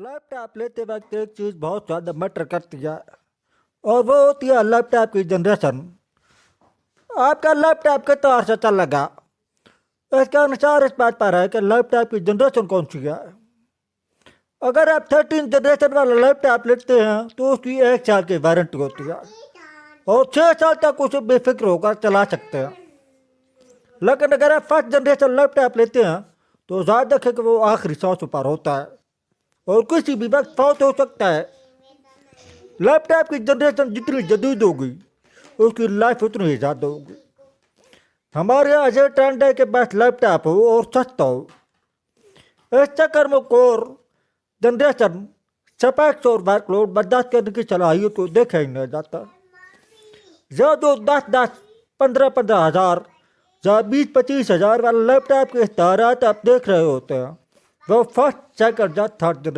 Laptop लेते वक्त एक चीज़ बहुत ज़्यादा मैटर करती है और वो होती है लैपटॉप की जनरेशन। आपका लैपटॉप के तार से चल लगा, इसका अनुसार इस बात पर है कि लैपटॉप की जनरेशन कौन सी है। अगर आप 13 जनरेशन वाला लैपटॉप लेते हैं तो उसकी 1 साल की वारंटी होती है और 6 साल तक उसे बेफिक्र होकर चला सकते हैं। लेकिन अगर आप फर्स्ट जनरेशन लैपटॉप लेते हैं तो ज़्यादा है कि वो आखिरी सांस पर होता है और किसी भी वक्त फौत हो सकता है। लैपटॉप की जनरेशन जितनी जदीद होगी उसकी लाइफ उतनी ही ज़्यादा होगी। हमारे यहाँ ये ट्रेंड है कि बस लैपटॉप हो और सस्ता हो। इस चक्कर में कोर जनरेशन स्पेक्स और वर्कलोड बर्दाश्त करने की सलाहियत को देखा ही नहीं जाता। जो 10-15 हज़ार या 20-25 हज़ार वाला लैपटॉप के इश्तहारात आप देख रहे होते हैं वो फर्स्ट सेकंड या थर्ड